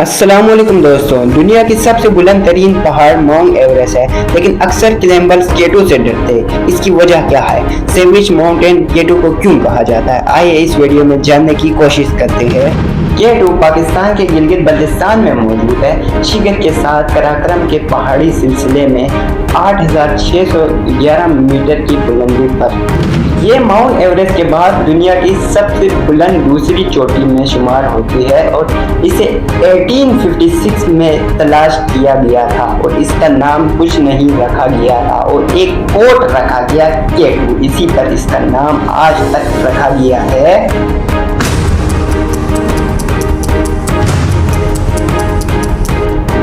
अस्सलाम वालेकुम दोस्तों। दुनिया की सबसे बुलंद तरीन पहाड़ माउंट एवरेस्ट है, लेकिन अक्सर क्लाइंबर्स केटू से डरते हैं। इसकी वजह क्या है? सैंडविच माउंटेन केटू को क्यों कहा जाता है? आइए इस वीडियो में जानने की कोशिश करते हैं। केटू पाकिस्तान के गिलगित बल्तिस्तान में मौजूद है। शिखर के साथ कराक्रम के पहाड़ी सिलसिले में 8611 मीटर की बुलंदी पर ये माउंट एवरेस्ट के बाद दुनिया की सबसे बुलंद दूसरी चोटी में शुमार होती है और इसे 1856 में तलाश किया गया था और इसका नाम कुछ नहीं रखा गया था और एक कोट रखा गया केटू, इसी पर इसका नाम आज तक रखा गया है।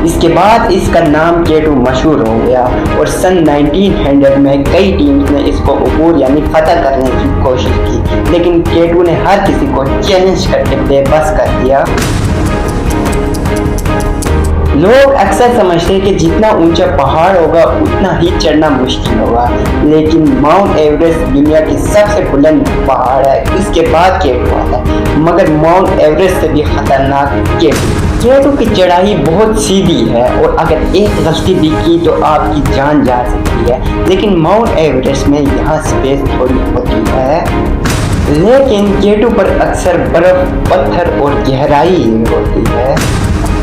इसके बाद इसका नाम केटू मशहूर हो गया और सन 1900 में कई टीम्स ने इसको अबूर यानी फतह करने की कोशिश की, लेकिन केटू ने हर किसी को चैलेंज करके बेबस कर दिया। लोग अक्सर समझते हैं कि जितना ऊंचा पहाड़ होगा उतना ही चढ़ना मुश्किल होगा, लेकिन माउंट एवरेस्ट दुनिया की सबसे बुलंद पहाड़ है। इसके बाद केटू आता है, मगर माउंट एवरेस्ट से भी खतरनाक केटू की चढ़ाई बहुत सीधी है और अगर एक गलती भी की तो आपकी जान जा सकती है। लेकिन माउंट एवरेस्ट में यहाँ स्पेस थोड़ी होती है, लेकिन केटू पर अक्सर बर्फ, पत्थर और गहराई होती है।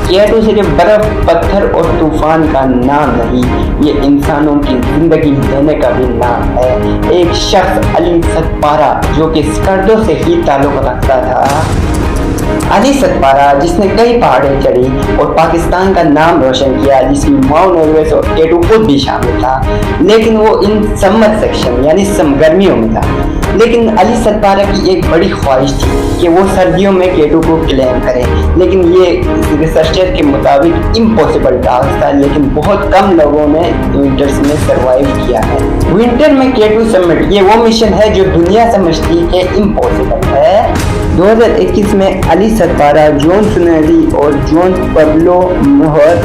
केटू सिर्फ बर्फ, पत्थर और तूफान का नाम नहीं, ये इंसानों की जिंदगी देने का भी नाम है। एक शख्स अली सतपारा जो कि स्कर्दों से ही ताल्लुक रखता था, अली सतपारा जिसने कई पहाड़ें चढ़ी और पाकिस्तान का नाम रोशन किया, जिसमें माउंट एवरेस्ट और केटू खुद भी शामिल था, लेकिन वो इन समर सेक्शन यानी गर्मियों में था। लेकिन अली सतपारा की एक बड़ी ख्वाहिश थी कि वो सर्दियों में केटू को क्लेम करे, लेकिन ये रिसर्चर के मुताबिक इम्पॉसिबल टास्क था, लेकिन बहुत कम लोगों ने विंटर्स में सरवाइव किया है। विंटर में केटू समिट ये वो मिशन है जो दुनिया समझती है इम्पॉसिबल है। 2021 में अली सतपारा, जॉन सुनेरी और जॉन पब्लो मोहर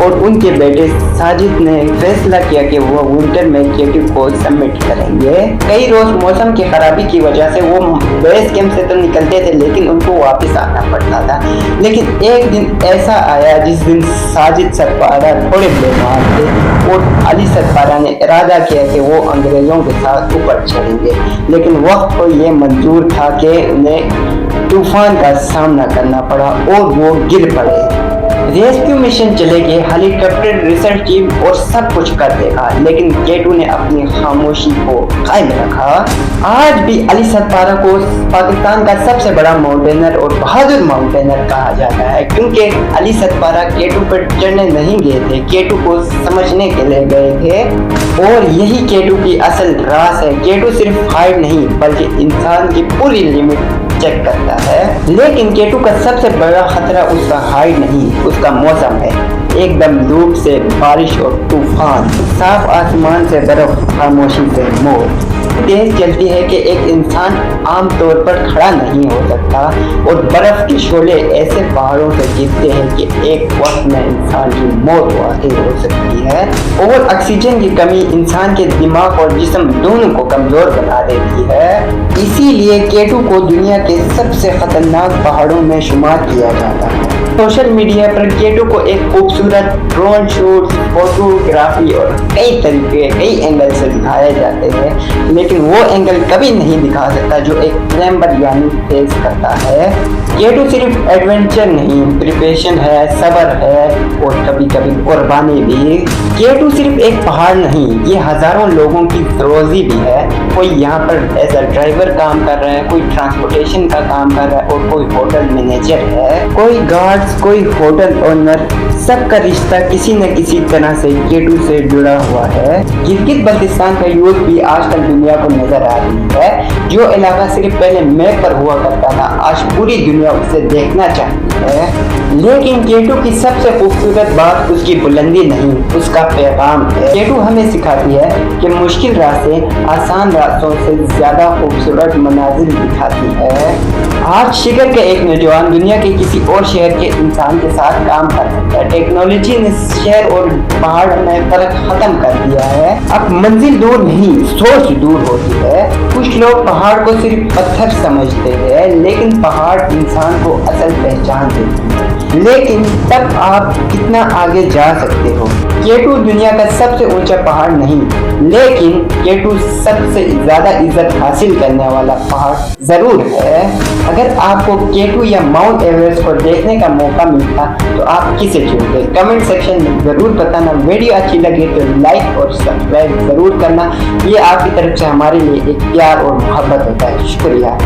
और उनके बेटे साजिद ने फैसला किया कि वो विंटर में केटू को सबमिट करेंगे। कई रोज मौसम की खराबी की वजह से वो बेस कैंप से तो निकलते थे, लेकिन उनको वापस आना पड़ता था। लेकिन एक दिन ऐसा आया जिस दिन साजिद सतपारा थोड़े बीमार थे और अली सतपारा ने इरादा किया कि वो अंग्रेजों के साथ ऊपर चढ़ेंगे, लेकिन वक्त को ये मंजूर था कि उन्हें तूफान का सामना करना पड़ा और वो गिर पड़े। रेस्क्यू मिशन चले गए, हेलीकॉप्टर, रिसर्च टीम और सब कुछ कर देखा, लेकिन केटू ने अपनी खामोशी को कायम रखा। आज भी अली सतपारा को पाकिस्तान का सबसे बड़ा माउंटेनर और बहादुर माउंटेनर कहा जाता है, क्योंकि अली सतपारा केटू पर चढ़ने नहीं गए थे, केटू को समझने के लिए गए थे और यही केटू की असल राज है। केटू सिर्फ हाइट नहीं बल्कि इंसान की पूरी लिमिट चेक करता है, लेकिन केटू का सबसे बड़ा खतरा उसका हाइट नहीं, उसका मौसम है। एकदम धूप से बारिश और तूफान, साफ आसमान से बर्फ, खामोशी से मौत तेज चलती है कि एक इंसान आमतौर पर खड़ा नहीं हो सकता और बर्फ के शोले ऐसे पहाड़ों से गिरते हैं कि एक वक्त में इंसान की मौत वाकई हो सकती है। और ऑक्सीजन की कमी इंसान के दिमाग और जिस्म दोनों को कमजोर बना देती है। इसीलिए केटू को दुनिया के सबसे खतरनाक पहाड़ों में शुमार किया जाता है। सोशल मीडिया पर केटू को एक खूबसूरत ड्रोन शूट, फोटोग्राफी और कई तरीके, कई एंगल से दिखाए जाते हैं, लेकिन वो एंगल कभी नहीं दिखा सकता जो एक क्लाइंबर यानी फेस करता है। केटू सिर्फ एडवेंचर नहीं, प्रिपरेशन है, सब्र है और कभी कभी कुर्बानी भी। केटू सिर्फ एक पहाड़ नहीं, ये हजारों लोगों की रोजी भी है। कोई यहाँ पर एज अ ड्राइवर काम कर रहा है, कोई ट्रांसपोर्टेशन का काम कर रहा है और कोई होटल मैनेजर है, कोई गार्ड्स, कोई होटल ओनर। सबका रिश्ता किसी न किसी तरह से केटू से जुड़ा हुआ है। गिलगित बल्तिस्तान का यूथ भी आजकल दुनिया को नजर आ रही है। जो इलाका सिर्फ पहले मैप पर हुआ करता था, आज पूरी दुनिया उसे देखना चाहती है। लेकिन केटू की सबसे खूबसूरत बात उसकी बुलंदी नहीं, उसका पैगाम है। केटू हमें सिखाती है कि मुश्किल रास्ते आसान रास्तों से ज्यादा खूबसूरत मनाजिर दिखाती है। आज शिखर के एक नौजवान दुनिया के किसी और शहर के इंसान के साथ काम कर सकता है। टेक्नोलॉजी ने शहर और पहाड़ में फर्क खत्म कर दिया है। अब मंजिल दूर नहीं, सोच दूर होती है। कुछ लोग पहाड़ को सिर्फ पत्थर समझते हैं, लेकिन पहाड़ इंसान को असल पहचान देती है। लेकिन तब आप कितना आगे जा सकते हो। K2 दुनिया का सबसे ऊंचा पहाड़ नहीं, लेकिन K2 सबसे ज्यादा इज्जत हासिल करने वाला पहाड़ जरूर है। अगर आपको K2 या माउंट एवरेस्ट को देखने का मौका मिलता तो आप किसे चुनते? कमेंट सेक्शन में जरूर बताना। वीडियो अच्छी लगे तो लाइक और सब्सक्राइब जरूर करना। ये आपकी तरफ से हमारे लिए एक प्यार और मोहब्बत होता है। शुक्रिया।